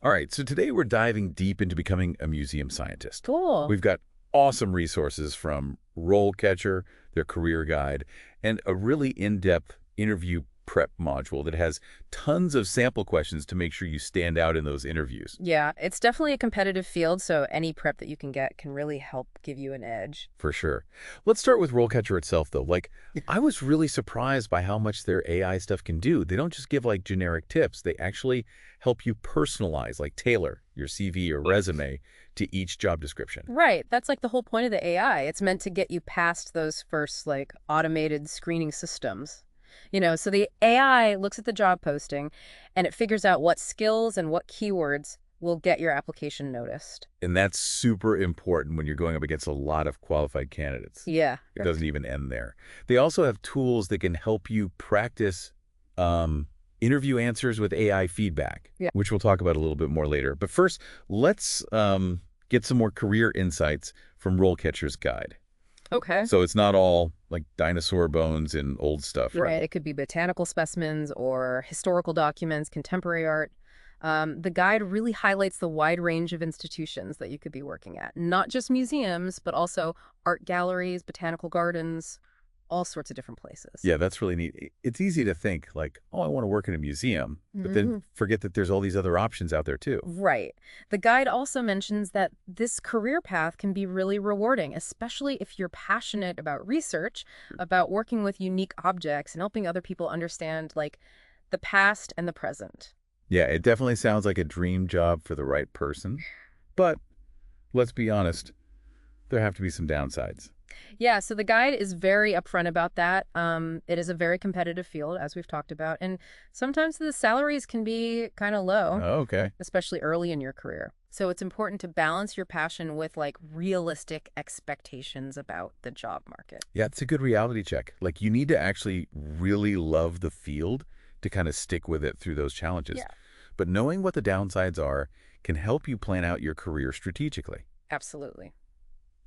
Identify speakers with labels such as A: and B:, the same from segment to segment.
A: All right, so today we're diving deep into becoming a museum scientist.
B: Cool.
A: We've got awesome resources from RoleCatcher, their career guide, and a really in-depth interview prep module that has tons of sample questions to make sure you stand out in those interviews.
B: Yeah, it's definitely a competitive field, so any prep that you can get can really help give you an edge.
A: For sure. Let's start with RoleCatcher itself, though. I was really surprised by how much their AI stuff can do. They don't just give, generic tips. They actually help you personalize, tailor your CV or resume to each job description.
B: Right, that's like the whole point of the AI. It's meant to get you past those first, automated screening systems. So the AI looks at the job posting and it figures out what skills and what keywords will get your application noticed.
A: And that's super important when you're going up against a lot of qualified candidates.
B: Yeah.
A: It doesn't even end there. They also have tools that can help you practice interview answers with AI feedback,
B: Yeah.
A: which we'll talk about a little bit more later. But first, let's get some more career insights from RoleCatcher's guide.
B: Okay.
A: So it's not all like dinosaur bones and old stuff, right?
B: Right. It could be botanical specimens or historical documents, contemporary art. The guide really highlights the wide range of institutions that you could be working at, not just museums, but also art galleries, botanical gardens, all sorts of different places.
A: Yeah, that's really neat. It's easy to think oh, I want to work in a museum, but then forget that there's all these other options out there too.
B: Right. The guide also mentions that this career path can be really rewarding, especially if you're passionate about research, about working with unique objects and helping other people understand the past and the present.
A: Yeah, it definitely sounds like a dream job for the right person. But let's be honest, there have to be some downsides.
B: Yeah, so the guide is very upfront about that. It is a very competitive field, as we've talked about, and sometimes the salaries can be kind of low,
A: Oh, okay.
B: especially early in your career. So it's important to balance your passion with realistic expectations about the job market.
A: Yeah, it's a good reality check. You need to actually really love the field to kind of stick with it through those challenges.
B: Yeah,
A: But knowing what the downsides are can help you plan out your career strategically.
B: absolutely.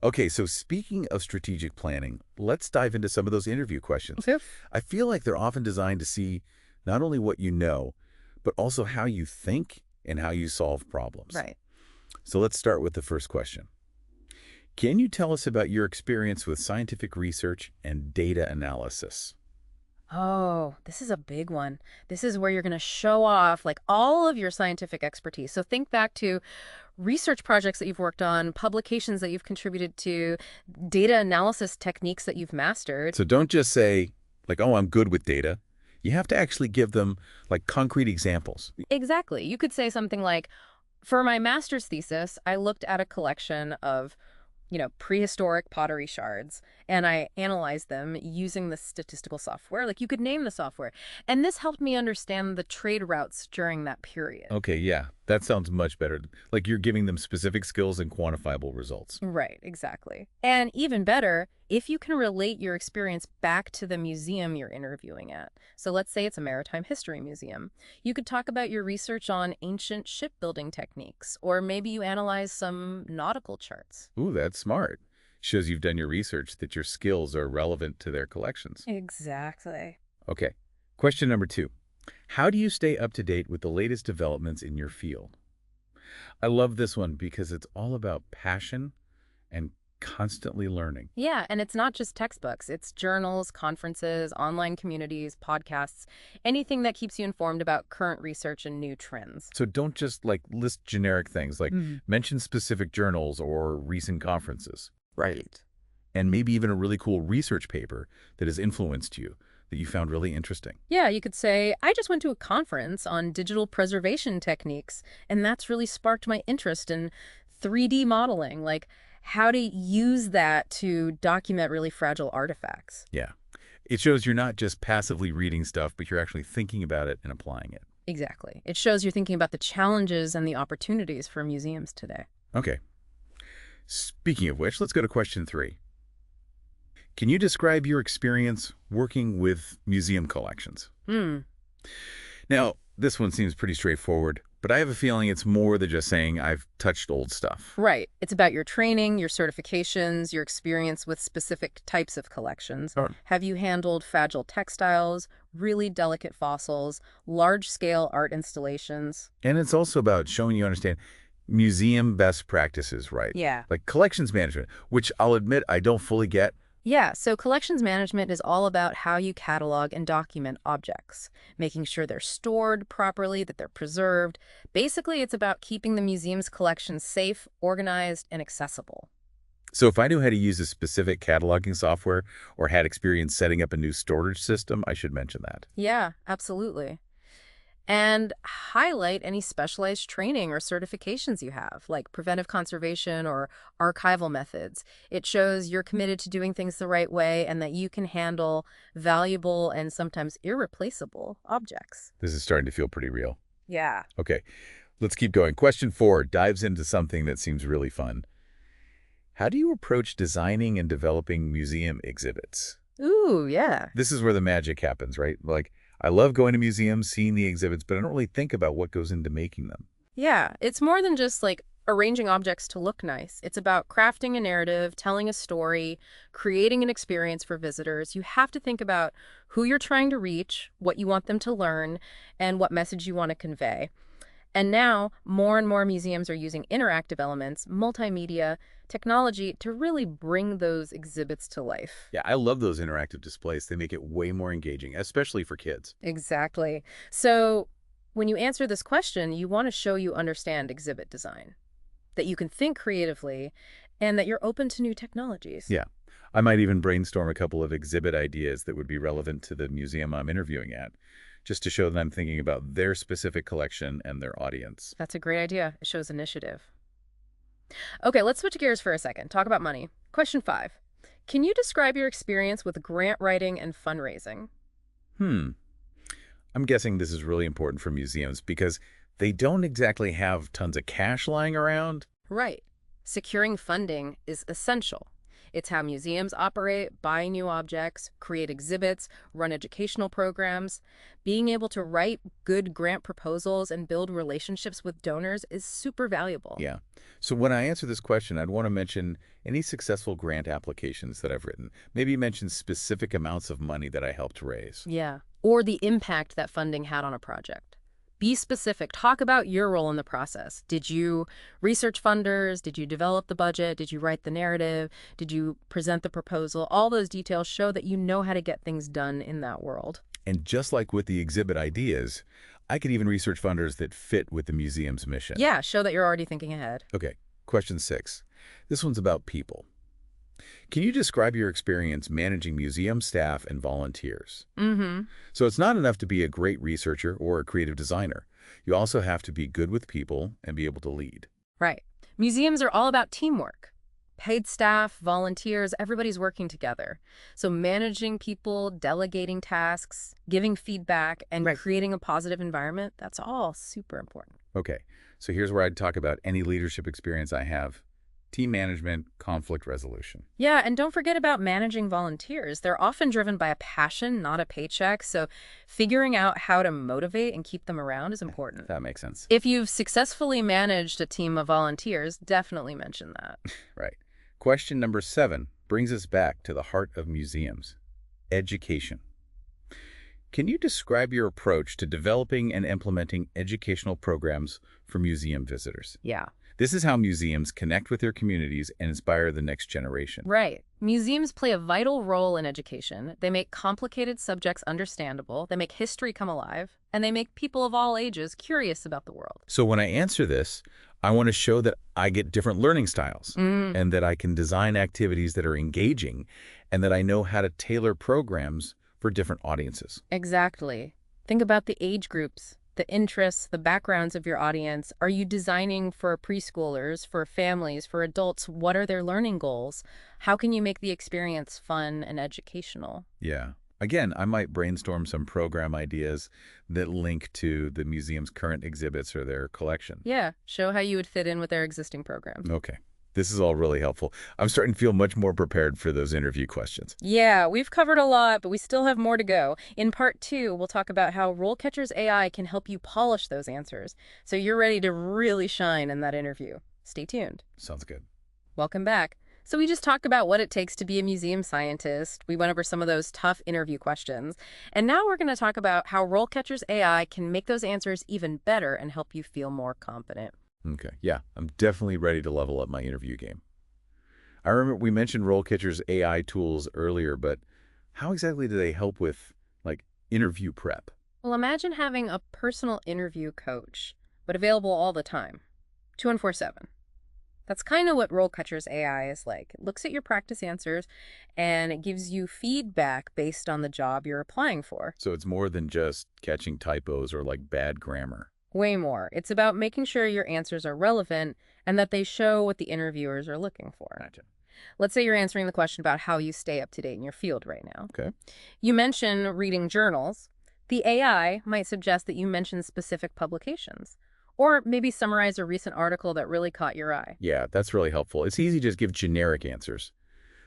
A: Okay, so speaking of strategic planning, let's dive into some of those interview questions.
B: Okay.
A: I feel like they're often designed to see not only what you know, but also how you think and how you solve problems.
B: Right.
A: So let's start with the first question. Can you tell us about your experience with scientific research and data analysis?
B: Oh, this is a big one. This is where you're going to show off all of your scientific expertise. So think back to research projects that you've worked on, publications that you've contributed to, data analysis techniques that you've mastered.
A: So don't just say, oh, I'm good with data. You have to actually give them, concrete examples.
B: Exactly. You could say something like, for my master's thesis, I looked at a collection of prehistoric pottery shards, and I analyzed them using the statistical software. You could name the software. And this helped me understand the trade routes during that period.
A: Okay, yeah, that sounds much better. You're giving them specific skills and quantifiable results.
B: Right, exactly. And even better, if you can relate your experience back to the museum you're interviewing at. So let's say it's a maritime history museum. You could talk about your research on ancient shipbuilding techniques, or maybe you analyze some nautical charts.
A: Ooh, that's smart. Shows you've done your research, that your skills are relevant to their collections.
B: Exactly.
A: Okay, question number 2. How do you stay up to date with the latest developments in your field? I love this one because it's all about passion and constantly learning.
B: Yeah, and it's not just textbooks. It's journals, conferences, online communities, podcasts, anything that keeps you informed about current research and new trends.
A: So don't just list generic things,
B: Mhm.
A: mention specific journals or recent conferences.
B: Right.
A: And maybe even a really cool research paper that has influenced you, that you found really interesting.
B: Yeah, you could say, I just went to a conference on digital preservation techniques, and that's really sparked my interest in 3D modeling, how to use that to document really fragile artifacts.
A: Yeah. It shows you're not just passively reading stuff, but you're actually thinking about it and applying it.
B: Exactly. It shows you're thinking about the challenges and the opportunities for museums today.
A: Okay. Speaking of which, let's go to question 3. Can you describe your experience working with museum collections?
B: Hmm.
A: Now, this one seems pretty straightforward. But I have a feeling it's more than just saying I've touched old stuff.
B: Right. It's about your training, your certifications, your experience with specific types of collections.
A: Sure.
B: Have you handled fragile textiles, really delicate fossils, large-scale art installations?
A: And it's also about showing you understand museum best practices, right?
B: Yeah.
A: Like collections management, which I'll admit I don't fully get.
B: Yeah, so collections management is all about how you catalog and document objects, making sure they're stored properly, that they're preserved. Basically, it's about keeping the museum's collections safe, organized, and accessible.
A: So if I knew how to use a specific cataloging software or had experience setting up a new storage system, I should mention that.
B: Yeah, absolutely. And highlight any specialized training or certifications you have, like preventive conservation or archival methods. It shows you're committed to doing things the right way and that you can handle valuable and sometimes irreplaceable objects.
A: This is starting to feel pretty real.
B: Yeah.
A: Okay, let's keep going. Question 4 dives into something that seems really fun. How do you approach designing and developing museum exhibits?
B: Ooh, yeah.
A: This is where the magic happens, right? Like, I love going to museums, seeing the exhibits, but I don't really think about what goes into making them.
B: Yeah, it's more than just like arranging objects to look nice. It's about crafting a narrative, telling a story, creating an experience for visitors. You have to think about who you're trying to reach, what you want them to learn, and what message you want to convey. And now, more and more museums are using interactive elements, multimedia, technology to really bring those exhibits to life.
A: Yeah, I love those interactive displays. They make it way more engaging, especially for kids.
B: Exactly. So, when you answer this question, you want to show you understand exhibit design, that you can think creatively, and that you're open to new technologies.
A: Yeah. I might even brainstorm a couple of exhibit ideas that would be relevant to the museum I'm interviewing at, just to show that I'm thinking about their specific collection and their audience.
B: That's a great idea. It shows initiative. Okay, let's switch gears for a second. Talk about money. Question 5. Can you describe your experience with grant writing and fundraising?
A: Hmm. I'm guessing this is really important for museums because they don't exactly have tons of cash lying around.
B: Right. Securing funding is essential. It's how museums operate, buy new objects, create exhibits, run educational programs. Being able to write good grant proposals and build relationships with donors is super valuable.
A: Yeah. So when I answer this question, I'd want to mention any successful grant applications that I've written. Maybe mention specific amounts of money that I helped raise.
B: Yeah. Or the impact that funding had on a project. Be specific. Talk about your role in the process. Did you research funders? Did you develop the budget? Did you write the narrative? Did you present the proposal? All those details show that you know how to get things done in that world.
A: And just like with the exhibit ideas, I could even research funders that fit with the museum's mission.
B: Yeah, show that you're already thinking ahead.
A: Okay, question 6. This one's about people. Can you describe your experience managing museum staff and volunteers?
B: Mm-hmm.
A: So it's not enough to be a great researcher or a creative designer. You also have to be good with people and be able to lead.
B: Right. Museums are all about teamwork. Paid staff, volunteers, everybody's working together. So managing people, delegating tasks, giving feedback, and creating a positive environment, that's all super important.
A: Okay, so here's where I'd talk about any leadership experience I have. Team management, conflict resolution.
B: Yeah, and don't forget about managing volunteers. They're often driven by a passion, not a paycheck, so figuring out how to motivate and keep them around is important.
A: That makes sense.
B: If you've successfully managed a team of volunteers, definitely mention that.
A: Right. Question number 7 brings us back to the heart of museums, education. Can you describe your approach to developing and implementing educational programs for museum visitors?
B: Yeah.
A: This is how museums connect with their communities and inspire the next generation.
B: Right. Museums play a vital role in education. They make complicated subjects understandable, they make history come alive, and they make people of all ages curious about the world.
A: So when I answer this, I want to show that I get different learning styles and that I can design activities that are engaging and that I know how to tailor programs for different audiences.
B: Exactly. Think about the age groups, the interests, the backgrounds of your audience. Are you designing for preschoolers, for families, for adults? What are their learning goals? How can you make the experience fun and educational?
A: Yeah. Again, I might brainstorm some program ideas that link to the museum's current exhibits or their collection.
B: Yeah, show how you would fit in with their existing program.
A: Okay. This is all really helpful. I'm starting to feel much more prepared for those interview questions.
B: Yeah, we've covered a lot, but we still have more to go. In part 2, we'll talk about how RoleCatcher's AI can help you polish those answers, so you're ready to really shine in that interview. Stay tuned.
A: Sounds good.
B: Welcome back. So we just talked about what it takes to be a museum scientist. We went over some of those tough interview questions. And now we're going to talk about how RoleCatcher's AI can make those answers even better and help you feel more confident.
A: Okay, yeah, I'm definitely ready to level up my interview game. I remember we mentioned RoleCatcher's AI tools earlier, but how exactly do they help with, like, interview prep?
B: Well, imagine having a personal interview coach, but available all the time, 24/7. That's kind of what RoleCatcher's AI is like. It looks at your practice answers and it gives you feedback based on the job you're applying for.
A: So it's more than just catching typos or, like, bad grammar.
B: Way more. It's about making sure your answers are relevant and that they show what the interviewers are looking for.
A: Gotcha.
B: Let's say you're answering the question about how you stay up to date in your field right now.
A: Okay.
B: You mention reading journals. The AI might suggest that you mention specific publications, or maybe summarize a recent article that really caught your eye.
A: Yeah, that's really helpful. It's easy to just give generic answers,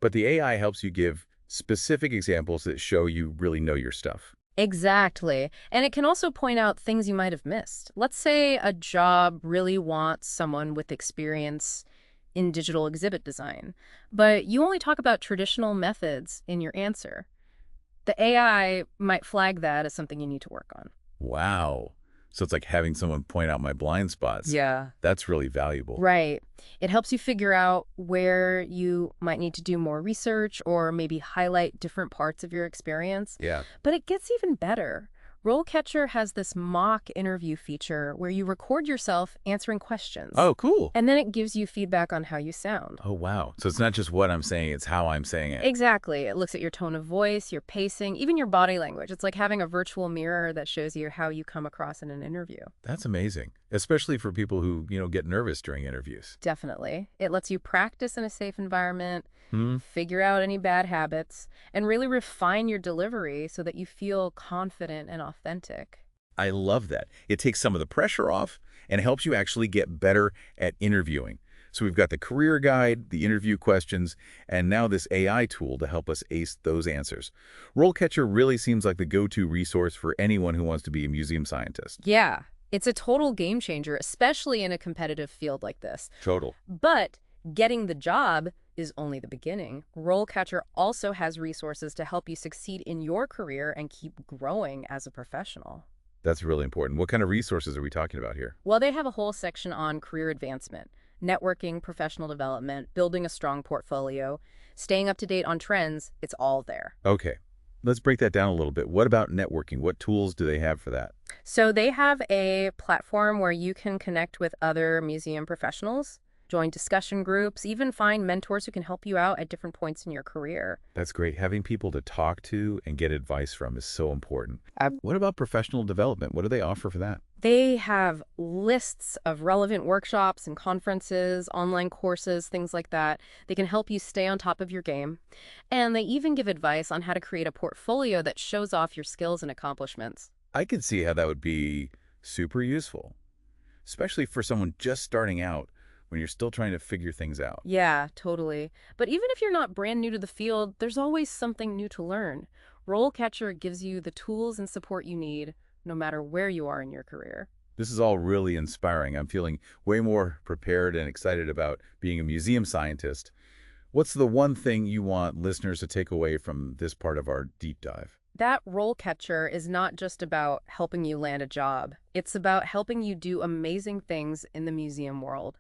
A: but the AI helps you give specific examples that show you really know your stuff.
B: Exactly. And it can also point out things you might have missed. Let's say a job really wants someone with experience in digital exhibit design, but you only talk about traditional methods in your answer. The AI might flag that as something you need to work on.
A: Wow. So it's like having someone point out my blind spots.
B: Yeah.
A: That's really valuable.
B: Right. It helps you figure out where you might need to do more research or maybe highlight different parts of your experience.
A: Yeah.
B: But it gets even better. RoleCatcher has this mock interview feature where you record yourself answering questions.
A: Oh, cool.
B: And then it gives you feedback on how you sound.
A: Oh, wow. So it's not just what I'm saying, it's how I'm saying it.
B: Exactly. It looks at your tone of voice, your pacing, even your body language. It's like having a virtual mirror that shows you how you come across in an interview.
A: That's amazing, especially for people who, get nervous during interviews.
B: Definitely. It lets you practice in a safe environment,
A: Hmm.
B: figure out any bad habits, and really refine your delivery so that you feel confident and authentic.
A: I love that. It takes some of the pressure off and helps you actually get better at interviewing. So we've got the career guide, the interview questions, and now this AI tool to help us ace those answers. RoleCatcher really seems like the go-to resource for anyone who wants to be a museum scientist.
B: Yeah, it's a total game changer, especially in a competitive field like this.
A: Total.
B: But getting the job is only the beginning. RoleCatcher also has resources to help you succeed in your career and keep growing as a professional.
A: That's really important. What kind of resources are we talking about here?
B: Well, they have a whole section on career advancement, networking, professional development, building a strong portfolio, staying up to date on trends. It's all there.
A: Okay, let's break that down a little bit. What about networking? What tools do they have for that?
B: So they have a platform where you can connect with other museum professionals, join discussion groups, even find mentors who can help you out at different points in your career.
A: That's great. Having people to talk to and get advice from is so important.
B: Ab-
A: What about professional development? What do they offer for that?
B: They have lists of relevant workshops and conferences, online courses, things like that. They can help you stay on top of your game. And they even give advice on how to create a portfolio that shows off your skills and accomplishments.
A: I could see how that would be super useful, especially for someone just starting out when you're still trying to figure things out.
B: Yeah, totally. But even if you're not brand new to the field, there's always something new to learn. RoleCatcher gives you the tools and support you need, no matter where you are in your career.
A: This is all really inspiring. I'm feeling way more prepared and excited about being a museum scientist. What's the one thing you want listeners to take away from this part of our deep dive?
B: That RoleCatcher is not just about helping you land a job. It's about helping you do amazing things in the museum world.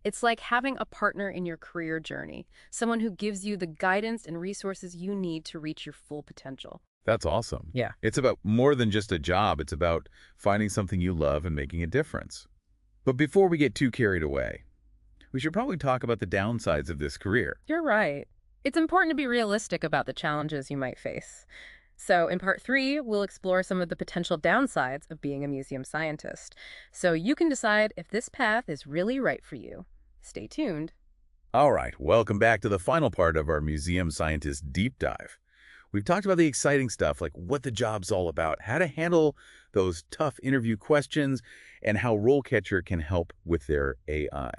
B: It's like having a partner in your career journey, someone who gives you the guidance and resources you need to reach your full potential.
A: That's awesome.
B: Yeah.
A: It's about more than just a job. It's about finding something you love and making a difference. But before we get too carried away, we should probably talk about the downsides of this career.
B: You're right. It's important to be realistic about the challenges you might face. So in part 3, we'll explore some of the potential downsides of being a museum scientist, so you can decide if this path is really right for you. Stay tuned.
A: All right, welcome back to the final part of our museum scientist deep dive. We've talked about the exciting stuff, like what the job's all about, how to handle those tough interview questions, and how RoleCatcher can help with their AI.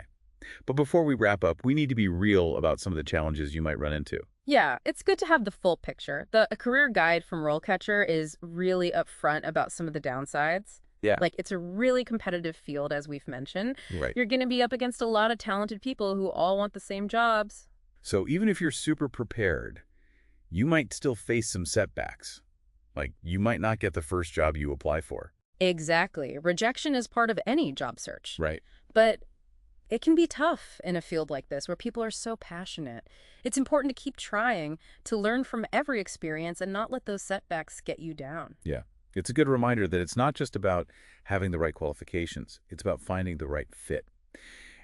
A: But before we wrap up, we need to be real about some of the challenges you might run into.
B: Yeah, it's good to have the full picture. A career guide from RoleCatcher is really upfront about some of the downsides.
A: Yeah.
B: Like, it's a really competitive field, as we've mentioned.
A: Right.
B: You're going to be up against a lot of talented people who all want the same jobs.
A: So even if you're super prepared, you might still face some setbacks. Like, you might not get the first job you apply for.
B: Exactly. Rejection is part of any job search.
A: Right.
B: But it can be tough in a field like this where people are so passionate. It's important to keep trying, to learn from every experience and not let those setbacks get you down.
A: Yeah. It's a good reminder that it's not just about having the right qualifications. It's about finding the right fit.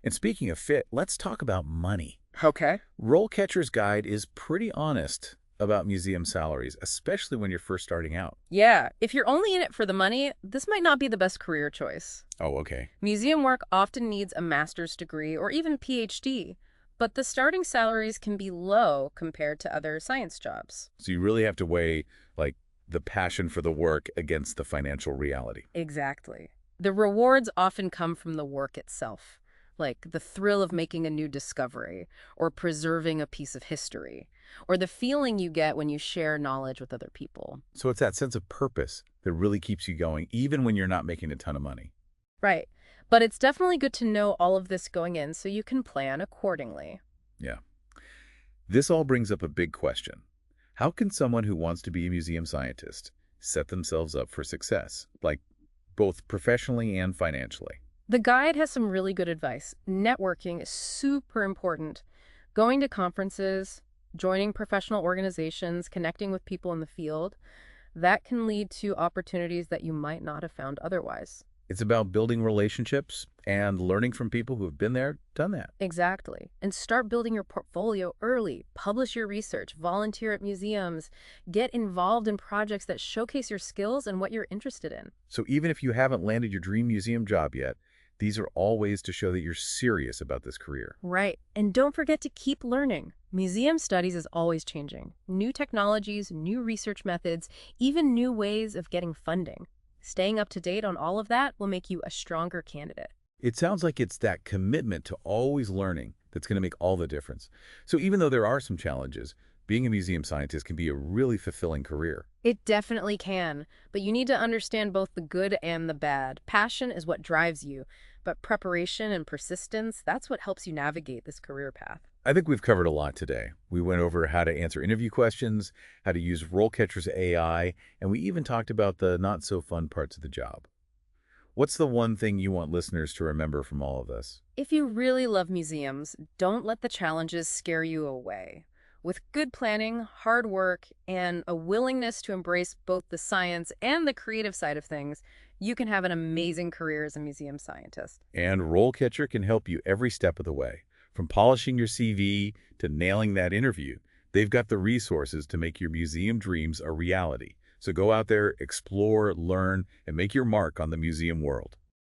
A: And speaking of fit, let's talk about money.
B: Okay.
A: RoleCatcher's Guide is pretty honest about museum salaries, especially when you're first starting out.
B: Yeah, if you're only in it for the money, this might not be the best career choice.
A: Oh, okay.
B: Museum work often needs a master's degree or even PhD, but the starting salaries can be low compared to other science jobs.
A: So you really have to weigh, like, the passion for the work against the financial reality.
B: Exactly. The rewards often come from the work itself, like the thrill of making a new discovery or preserving a piece of history, or the feeling you get when you share knowledge with other people.
A: So it's that sense of purpose that really keeps you going, even when you're not making a ton of money.
B: Right. But it's definitely good to know all of this going in so you can plan accordingly.
A: Yeah. This all brings up a big question. How can someone who wants to be a museum scientist set themselves up for success, like both professionally and financially?
B: The guide has some really good advice. Networking is super important. Going to conferences, joining professional organizations, connecting with people in the field, that can lead to opportunities that you might not have found otherwise.
A: It's about building relationships and learning from people who have been there, done that.
B: Exactly. And start building your portfolio early. Publish your research, volunteer at museums, get involved in projects that showcase your skills and what you're interested in.
A: So even if you haven't landed your dream museum job yet, these are all ways to show that you're serious about this career.
B: Right. And don't forget to keep learning. Museum studies is always changing. New technologies, new research methods, even new ways of getting funding. Staying up to date on all of that will make you a stronger candidate.
A: It sounds like it's that commitment to always learning that's going to make all the difference. So even though there are some challenges, being a museum scientist can be a really fulfilling career.
B: It definitely can, but you need to understand both the good and the bad. Passion is what drives you, but preparation and persistence, that's what helps you navigate this career path.
A: I think we've covered a lot today. We went over how to answer interview questions, how to use RoleCatcher's AI, and we even talked about the not-so-fun parts of the job. What's the one thing you want listeners to remember from all of this?
B: If you really love museums, don't let the challenges scare you away. With good planning, hard work, and a willingness to embrace both the science and the creative side of things, you can have an amazing career as a museum scientist.
A: And RoleCatcher can help you every step of the way. From polishing your CV to nailing that interview, they've got the resources to make your museum dreams a reality. So go out there, explore, learn, and make your mark on the museum world.